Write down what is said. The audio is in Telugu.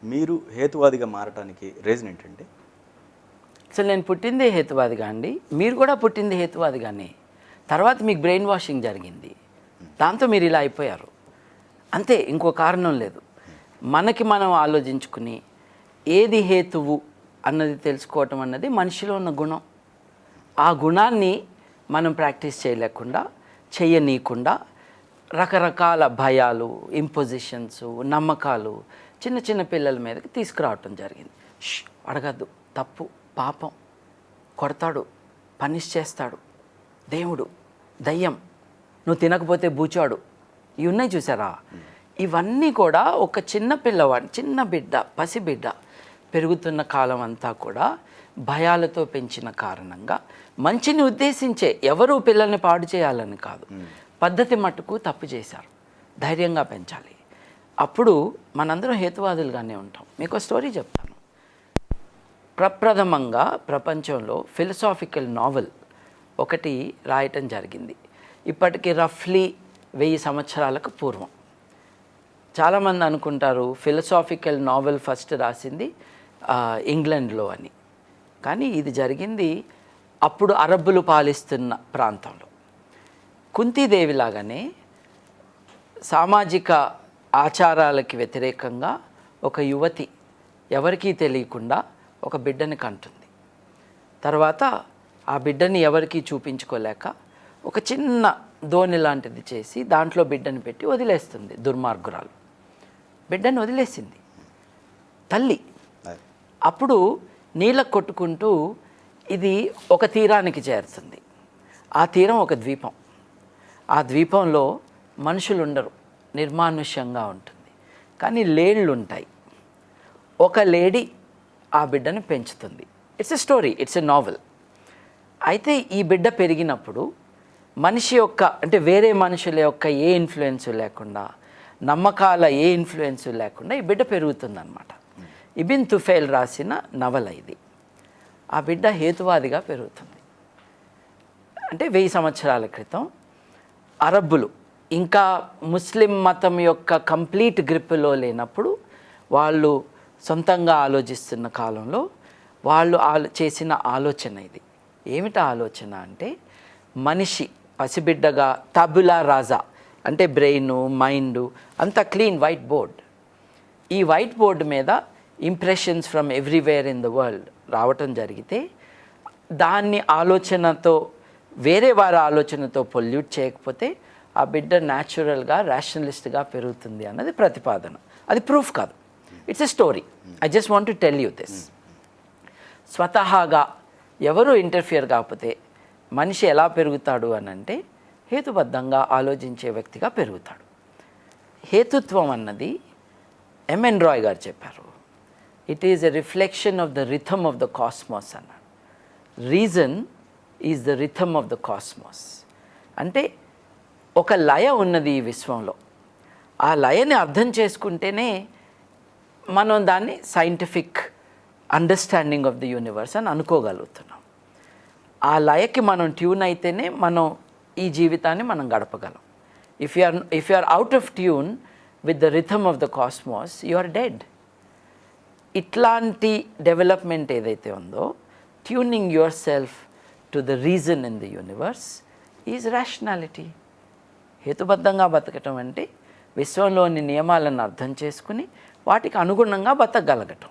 మీరు హేతువాదిగా మారటానికి రీజన్ ఏంటండి? అసలు నేను పుట్టిందే హేతువాదిగా అండి. మీరు కూడా పుట్టింది హేతువాదిగానే. తర్వాత మీకు బ్రెయిన్ వాషింగ్ జరిగింది. దాంతో మీరు ఇలా అయిపోయారు. అంతే, ఇంకో కారణం లేదు. మనకి మనం ఆలోచించుకుని ఏది హేతువు అన్నది తెలుసుకోవటం అన్నది మనిషిలో ఉన్న గుణం. ఆ గుణాన్ని మనం ప్రాక్టీస్ చేయలేకుండా, చేయనీయకుండా రకరకాల భయాలు, ఇంపోజిషన్స్, నమ్మకాలు చిన్న చిన్న పిల్లల మీదకి తీసుకురావటం జరిగింది. అడగద్దు, తప్పు, పాపం, కొడతాడు, పనిష్ చేస్తాడు, దేవుడు, దయ్యం, నువ్వు తినకపోతే బూచాడు, ఇవి ఉన్నాయి చూసారా? ఇవన్నీ కూడా ఒక చిన్న పిల్లవాడు, చిన్న బిడ్డ, పసిబిడ్డ పెరుగుతున్న కాలం అంతా కూడా భయాలతో పెంచిన కారణంగా, మంచిని ఉద్దేశించే, ఎవరు పిల్లల్ని పాడు చేయాలని కాదు, పద్ధతి మట్టుకు తప్పు చేశారు. ధైర్యంగా పెంచాలి. అప్పుడు మనందరం హేతువాదులుగానే ఉంటాం. మీకు స్టోరీ చెప్తాను. ప్రప్రథమంగా ప్రపంచంలో ఫిలసాఫికల్ నావెల్ ఒకటి రాయటం జరిగింది. ఇప్పటికి రఫ్లీ 1000 సంవత్సరాలకు పూర్వం. చాలామంది అనుకుంటారు ఫిలసాఫికల్ నావెల్ ఫస్ట్ రాసింది ఇంగ్లాండ్లో అని. కానీ ఇది జరిగింది అప్పుడు అరబ్బులు పాలిస్తున్న ప్రాంతంలో. కుంతీదేవిలాగానే సామాజిక ఆచారాలకి వ్యతిరేకంగా ఒక యువతి ఎవరికీ తెలియకుండా ఒక బిడ్డని కంటుంది. తర్వాత ఆ బిడ్డని ఎవరికీ చూపించుకోలేక ఒక చిన్న దోణి లాంటిది చేసి దాంట్లో బిడ్డని పెట్టి వదిలేస్తుంది. దుర్మార్గురాలు బిడ్డని వదిలేసింది తల్లి. అప్పుడు నీళ్ళకు కొట్టుకుంటూ ఇది ఒక తీరానికి చేరుతుంది. ఆ తీరం ఒక ద్వీపం. ఆ ద్వీపంలో మనుషులు ఉండరు, నిర్మానుష్యంగా ఉంటుంది. కానీ లేళ్ళు ఉంటాయి. ఒక లేడీ ఆ బిడ్డను పెంచుతుంది. It's a story, it's a novel. అయితే ఈ బిడ్డ పెరిగినప్పుడు మనిషి యొక్క, అంటే వేరే మనుషుల యొక్క ఏ ఇన్ఫ్లుయెన్స్ లేకుండా, నమ్మకాల ఏ ఇన్ఫ్లుయెన్స్ లేకుండా ఈ బిడ్డ పెరుగుతుందన్నమాట. ఇబిన్ తుఫైల్ రాసిన నవల ఇది. ఆ బిడ్డ హేతువాదిగా పెరుగుతుంది. అంటే 1000 సంవత్సరాల క్రితం అరబ్బులు ఇంకా ముస్లిం మతం యొక్క కంప్లీట్ గ్రిప్లో లేనప్పుడు, వాళ్ళు సొంతంగా ఆలోచిస్తున్న కాలంలో వాళ్ళు చేసిన ఆలోచన ఇది. ఏమిటా ఆలోచన అంటే, మనిషి పసిబిడ్డగా తబులా రాజా, అంటే బ్రెయిన్, మైండ్ అంతా క్లీన్ వైట్ బోర్డ్. ఈ వైట్ బోర్డు మీద impressions from everywhere in the world రావటం జరిగితే, దాన్ని ఆలోచనతో, వేరే వారి ఆలోచనతో పొల్యూట్ చేయకపోతే ఆ బిడ్డ న్యాచురల్గా ర్యాషనలిస్ట్గా పెరుగుతుంది అన్నది ప్రతిపాదన. అది ప్రూఫ్ కాదు, it's a story. I just want to tell you this. స్వతహాగా ఎవరు ఇంటర్ఫియర్ కాకపోతే మనిషి ఎలా పెరుగుతాడు అని అంటే, హేతుబద్ధంగా ఆలోచించే వ్యక్తిగా పెరుగుతాడు. హేతుత్వం అన్నది ఎంఎన్ రాయ్ గారు చెప్పారు, it is a reflection of the rhythm of the cosmos అన్నాడు. Reason is the rhythm of the cosmos. అంటే ఒక లయ ఉన్నది ఈ విశ్వంలో. ఆ లయని అర్థం చేసుకుంటేనే మనం దాన్ని scientific understanding of the universe అని అనుకోగలుగుతున్నాం. ఆ లయకి మనం ట్యూన్ అయితేనే మనం ఈ జీవితాన్ని మనం గడపగలం. If you are out of tune with the rhythm of the cosmos, you are dead. ఇట్లాంటి డెవలప్మెంట్ ఏదైతే ఉందో, tuning yourself to the reason in the universe is rationality. హేతుబద్ధంగా బతకటం అంటే విశ్వంలోని నియమాలను అర్థం చేసుకుని వాటికి అనుగుణంగా బతకగలగటం.